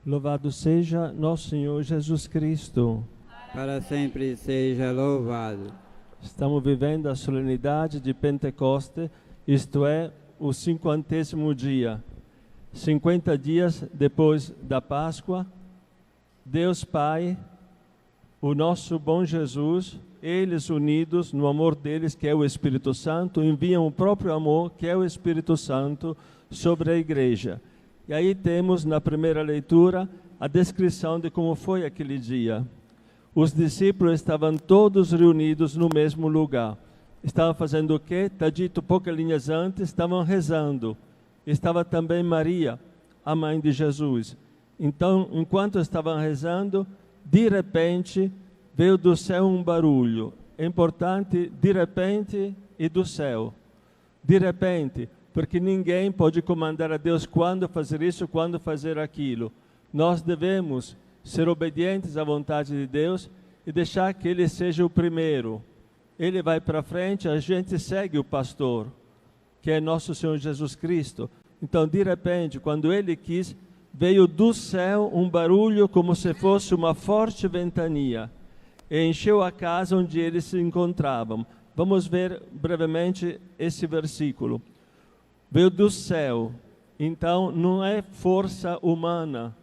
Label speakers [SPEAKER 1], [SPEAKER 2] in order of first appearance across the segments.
[SPEAKER 1] Louvado seja nosso Senhor Jesus Cristo.
[SPEAKER 2] Para sempre seja louvado.
[SPEAKER 1] Estamos vivendo a solenidade de Pentecoste, isto é, o 50º dia. 50 dias depois da Páscoa, Deus Pai, o nosso bom Jesus, eles unidos no amor deles, que é o Espírito Santo, enviam o próprio amor, que é o Espírito Santo, sobre a igreja. E aí temos na primeira leitura a descrição de como foi aquele dia. Os discípulos estavam todos reunidos no mesmo lugar. Estavam fazendo o quê? Está dito poucas linhas antes, estavam rezando. Estava também Maria, a mãe de Jesus. Então, enquanto estavam rezando, de repente, veio do céu um barulho. É importante, de repente e do céu. De repente, porque ninguém pode comandar a Deus quando fazer isso, quando fazer aquilo. Nós devemos ser obedientes à vontade de Deus e deixar que Ele seja o primeiro. Ele vai para frente, a gente segue o pastor, que é nosso Senhor Jesus Cristo. Então, de repente, quando Ele quis, veio do céu um barulho como se fosse uma forte ventania e encheu a casa onde eles se encontravam. Vamos ver brevemente esse versículo. Veio do céu, então não é força humana,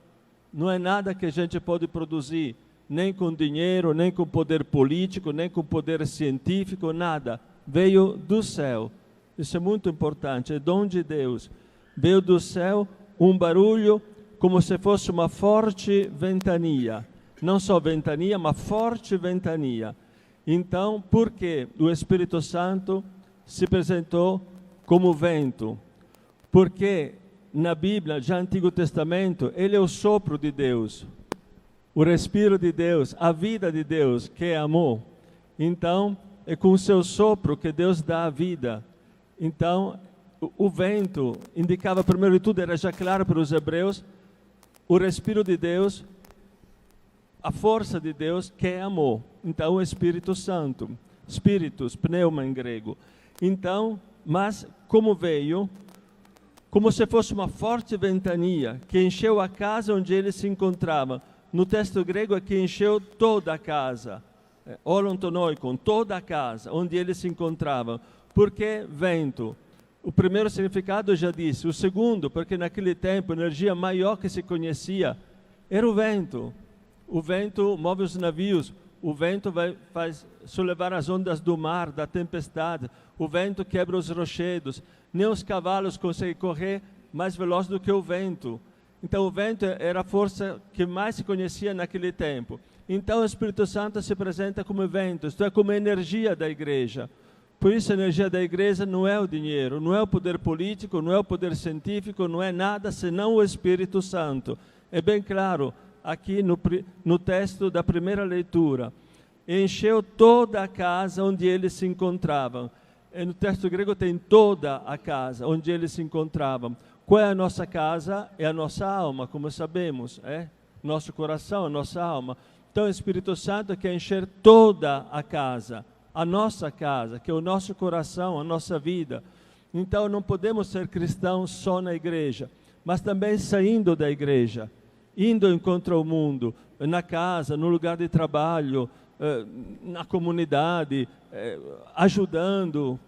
[SPEAKER 1] não é nada que a gente pode produzir, nem com dinheiro, nem com poder político, nem com poder científico, nada. Veio do céu. Isso é muito importante, é dom de Deus. Veio do céu um barulho como se fosse uma forte ventania. Não só ventania, mas forte ventania. Então, por que o Espírito Santo se apresentou como vento? Porque na Bíblia, já no Antigo Testamento, ele é o sopro de Deus, o respiro de Deus, a vida de Deus, que é amor. Então, é com o seu sopro que Deus dá a vida. Então, o vento indicava, primeiro de tudo, era já claro para os hebreus, o respiro de Deus, a força de Deus, que é amor. Então, o Espírito Santo, Spiritus, pneuma em grego. Então, mas como veio, como se fosse uma forte ventania que encheu a casa onde ele se encontrava. No texto grego é que encheu toda a casa, olontonoikon, toda a casa onde ele se encontrava. Por que vento? O primeiro significado eu já disse. O segundo, porque naquele tempo a energia maior que se conhecia era o vento. O vento move os navios, o vento faz solevar as ondas do mar, da tempestade, o vento quebra os rochedos. Nem os cavalos conseguem correr mais veloz do que o vento. Então o vento era a força que mais se conhecia naquele tempo. Então o Espírito Santo se apresenta como vento, isto é, como a energia da igreja. Por isso a energia da igreja não é o dinheiro, não é o poder político, não é o poder científico, não é nada senão o Espírito Santo. É bem claro aqui no texto da primeira leitura. Encheu toda a casa onde eles se encontravam. E no texto grego tem toda a casa onde eles se encontravam. Qual é a nossa casa? É a nossa alma, como sabemos, nosso coração, a nossa alma. Então o Espírito Santo quer encher toda a casa, a nossa casa, que é o nosso coração, a nossa vida. Então não podemos ser cristãos só na igreja, mas também saindo da igreja, indo contra o mundo, na casa, no lugar de trabalho, na comunidade, ajudando,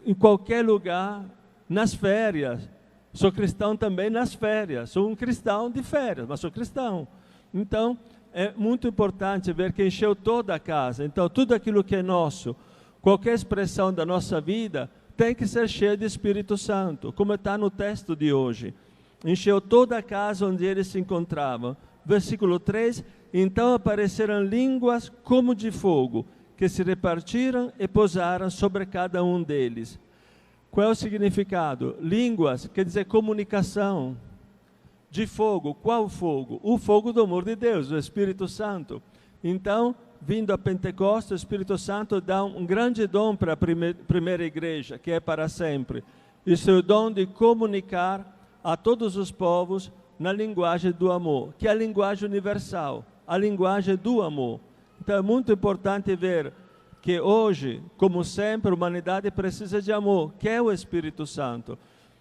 [SPEAKER 1] em qualquer lugar, nas férias. Sou cristão também nas férias, sou um cristão de férias, mas sou cristão. Então, é muito importante ver que encheu toda a casa. Então, tudo aquilo que é nosso, qualquer expressão da nossa vida, tem que ser cheia de Espírito Santo, como está no texto de hoje. Encheu toda a casa onde eles se encontravam. Versículo 3, então apareceram línguas como de fogo, que se repartiram e pousaram sobre cada um deles. Qual é o significado? Línguas quer dizer comunicação. De fogo, qual fogo? O fogo do amor de Deus, o Espírito Santo. Então, vindo a Pentecostes, o Espírito Santo dá um grande dom para a primeira igreja, que é para sempre. Isso é o dom de comunicar a todos os povos na linguagem do amor, que é a linguagem universal, a linguagem do amor. Então é muito importante ver que hoje, como sempre, a humanidade precisa de amor, que é o Espírito Santo.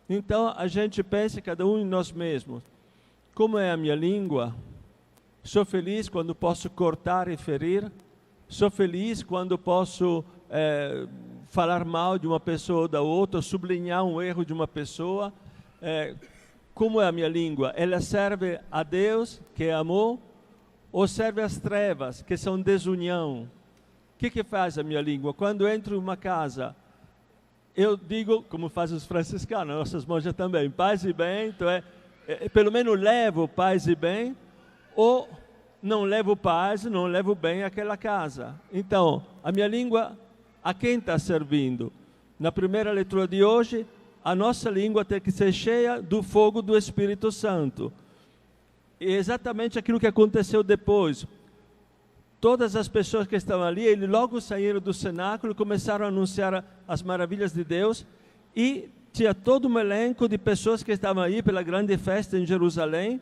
[SPEAKER 1] Então a gente pensa cada um em nós mesmos. como é a minha língua? Sou feliz quando posso cortar e ferir? Sou feliz quando posso falar mal de uma pessoa ou da outra, sublinhar um erro de uma pessoa? Como é a minha língua? Ela serve a Deus, que é amor, ou serve às trevas, que são desunião? O que faz a minha língua? Quando entro em uma casa, eu digo, como fazem os franciscanos, nossas monjas também, paz e bem, então pelo menos levo paz e bem, ou não levo paz, não levo bem àquela casa. Então, a minha língua, a quem está servindo? Na primeira leitura de hoje, a nossa língua tem que ser cheia do fogo do Espírito Santo. E é exatamente aquilo que aconteceu depois. Todas as pessoas que estavam ali, eles logo saíram do cenáculo e começaram a anunciar as maravilhas de Deus, e tinha todo um elenco de pessoas que estavam aí pela grande festa em Jerusalém,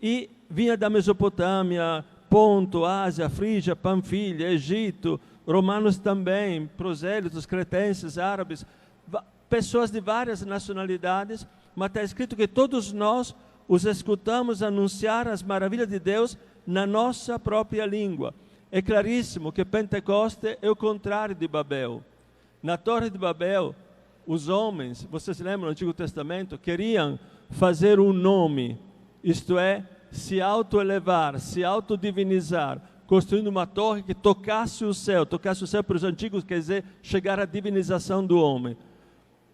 [SPEAKER 1] e vinha da Mesopotâmia, Ponto, Ásia, Frígia, Panfilha, Egito, romanos também, prosélitos, cretenses, árabes, pessoas de várias nacionalidades, mas está escrito que todos nós os escutamos anunciar as maravilhas de Deus na nossa própria língua. É claríssimo que Pentecoste é o contrário de Babel. Na Torre de Babel, os homens, vocês lembram no Antigo Testamento, queriam fazer um nome, isto é, se autoelevar, se autodivinizar, construindo uma torre que tocasse o céu para os antigos quer dizer chegar à divinização do homem.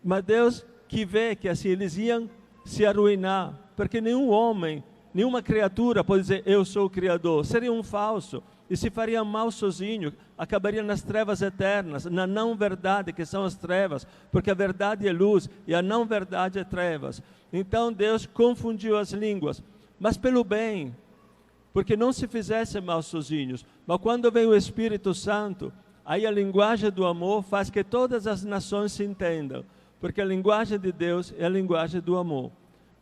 [SPEAKER 1] Mas Deus que vê que assim eles iam se arruinar, porque nenhum homem, nenhuma criatura pode dizer eu sou o Criador, seria um falso, e se faria mal sozinho, acabaria nas trevas eternas, na não-verdade que são as trevas, porque a verdade é luz e a não-verdade é trevas. Então Deus confundiu as línguas, mas pelo bem, porque não se fizesse mal sozinhos. Mas quando vem o Espírito Santo, aí a linguagem do amor faz que todas as nações se entendam, porque a linguagem de Deus é a linguagem do amor.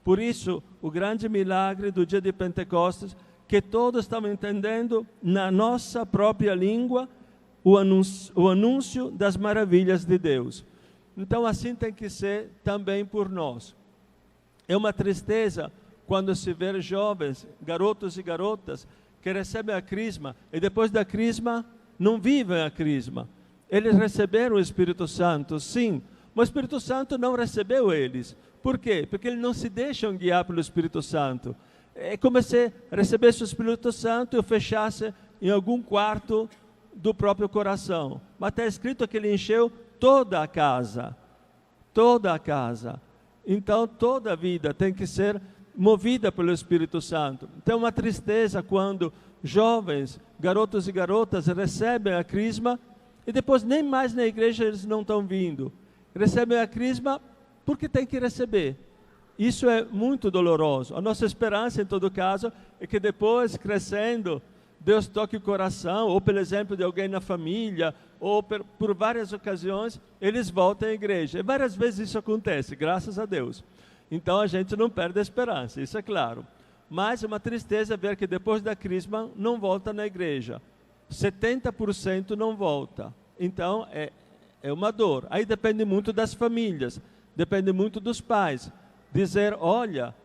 [SPEAKER 1] Por isso, o grande milagre do dia de Pentecostes, que todos estavam entendendo na nossa própria língua o anúncio das maravilhas de Deus. Então assim tem que ser também por nós. É uma tristeza quando se vê jovens, garotos e garotas, que recebem a crisma e depois da crisma não vivem a crisma. Eles receberam o Espírito Santo, sim, mas o Espírito Santo não recebeu eles. Por quê? Porque eles não se deixam guiar pelo Espírito Santo. É como se recebesse o Espírito Santo e o fechasse em algum quarto do próprio coração. Mas está escrito que ele encheu toda a casa. Toda a casa. Então toda a vida tem que ser movida pelo Espírito Santo. Então é uma tristeza quando jovens, garotos e garotas recebem a crisma e depois nem mais na igreja eles não estão vindo. Recebem a crisma porque tem que receber. Isso é muito doloroso. A nossa esperança, em todo caso, é que depois, crescendo, Deus toque o coração, ou pelo exemplo de alguém na família, ou por várias ocasiões, eles voltem à igreja. E várias vezes isso acontece, graças a Deus. Então a gente não perde a esperança, isso é claro. Mas é uma tristeza ver que depois da crisma não volta na igreja. 70% não volta. Então é uma dor. Aí depende muito das famílias, depende muito dos pais. Dizer, olha,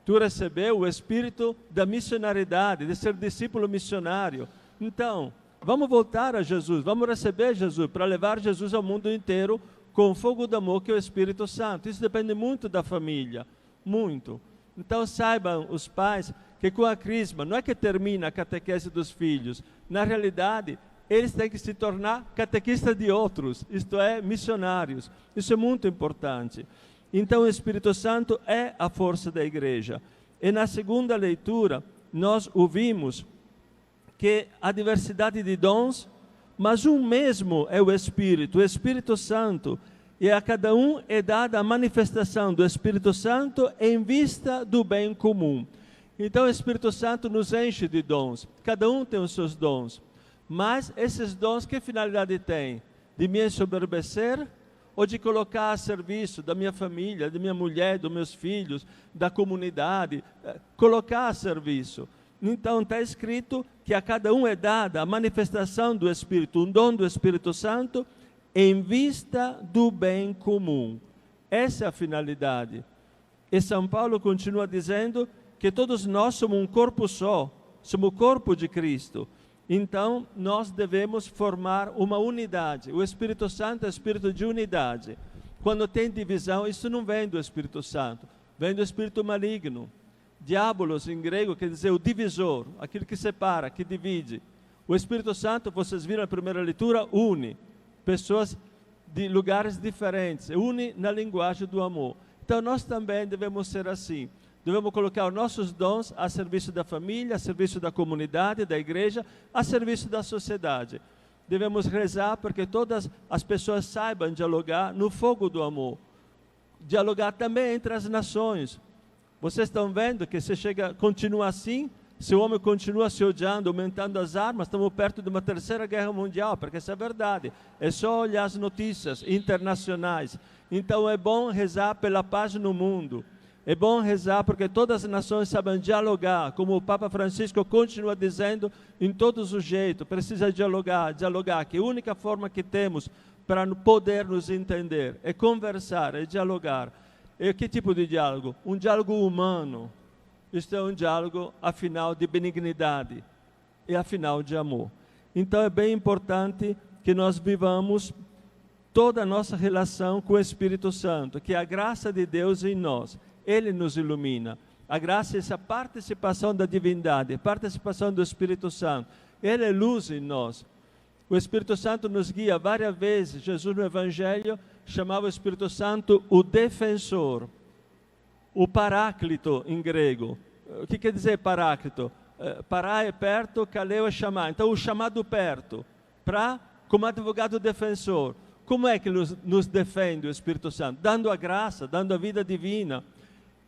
[SPEAKER 1] tu recebeu o espírito da missionaridade, de ser discípulo missionário. Então, vamos voltar a Jesus, vamos receber Jesus, para levar Jesus ao mundo inteiro com o fogo do amor que é o Espírito Santo. Isso depende muito da família, muito. Então saibam os pais que com a crisma não é que termina a catequese dos filhos. Na realidade, eles têm que se tornar catequistas de outros, isto é, missionários. Isso é muito importante. Então o Espírito Santo é a força da igreja. E na segunda leitura, nós ouvimos que há diversidade de dons, mas um mesmo é o Espírito Santo. E a cada um é dada a manifestação do Espírito Santo em vista do bem comum. Então o Espírito Santo nos enche de dons. Cada um tem os seus dons. Mas esses dons, que finalidade têm? De me ensoberbecer? Ou de colocar a serviço da minha família, da minha mulher, dos meus filhos, da comunidade, colocar a serviço. Então está escrito que a cada um é dada a manifestação do Espírito, um dom do Espírito Santo, em vista do bem comum. Essa é a finalidade. E São Paulo continua dizendo que todos nós somos um corpo só, somos o corpo de Cristo. Então, nós devemos formar uma unidade. O Espírito Santo é o espírito de unidade. Quando tem divisão, isso não vem do Espírito Santo, vem do espírito maligno. Diabolos, em grego, quer dizer o divisor, aquele que separa, que divide. O Espírito Santo, vocês viram na primeira leitura, une pessoas de lugares diferentes, une na linguagem do amor. Então, nós também devemos ser assim. Devemos colocar os nossos dons a serviço da família, a serviço da comunidade, da igreja, a serviço da sociedade. Devemos rezar para que todas as pessoas saibam dialogar no fogo do amor. Dialogar também entre as nações. Vocês estão vendo que se continua assim, se o homem continua se odiando, aumentando as armas, estamos perto de uma terceira guerra mundial, porque isso é verdade. É só olhar as notícias internacionais. Então é bom rezar pela paz no mundo. É bom rezar porque todas as nações sabem dialogar, como o Papa Francisco continua dizendo em todos os jeitos. Precisa dialogar, que a única forma que temos para poder nos entender é conversar, é dialogar. E que tipo de diálogo? Um diálogo humano. Isto é um diálogo, afinal, de benignidade e, afinal, de amor. Então, é bem importante que nós vivamos toda a nossa relação com o Espírito Santo, que é a graça de Deus em nós. Ele nos ilumina. A graça é essa participação da divindade, participação do Espírito Santo. Ele é luz em nós. O Espírito Santo nos guia várias vezes. Jesus no Evangelho chamava o Espírito Santo o defensor, o paráclito em grego. O que quer dizer paráclito? Pará é perto, kaleo é chamar. Então, o chamado perto, como advogado defensor. Como é que nos defende o Espírito Santo? Dando a graça, dando a vida divina,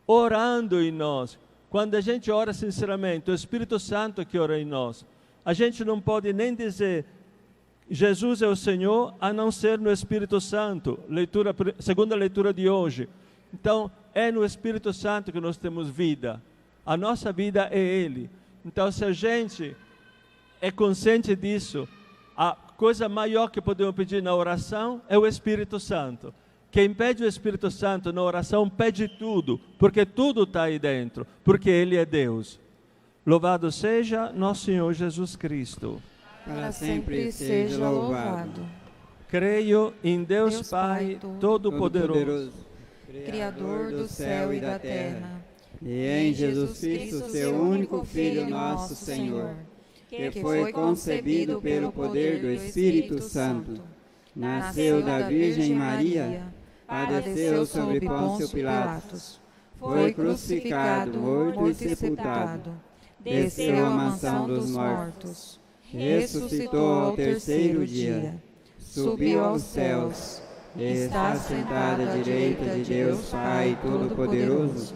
[SPEAKER 1] orando em nós. Quando a gente ora sinceramente, o Espírito Santo que ora em nós. A gente não pode nem dizer Jesus é o Senhor, a não ser no Espírito Santo. Segunda leitura de hoje. Então, é no Espírito Santo que nós temos vida. A nossa vida é Ele. Então, se a gente é consciente disso, a coisa maior que podemos pedir na oração é o Espírito Santo. Quem pede o Espírito Santo na oração pede tudo, porque tudo está aí dentro, porque Ele é Deus. Louvado seja nosso Senhor Jesus Cristo.
[SPEAKER 2] Para sempre seja louvado.
[SPEAKER 1] Creio em Deus Pai Todo-Poderoso,
[SPEAKER 2] Criador do céu e da terra, e em Jesus Cristo, seu único Filho, nosso Senhor, que foi concebido pelo poder do Espírito Santo, nasceu da Virgem Maria, padeceu sobre Pôncio Pilatos, foi crucificado, morto e sepultado, desceu à mansão dos mortos, ressuscitou ao terceiro dia, subiu aos céus, está sentado à direita de Deus Pai Todo-Poderoso,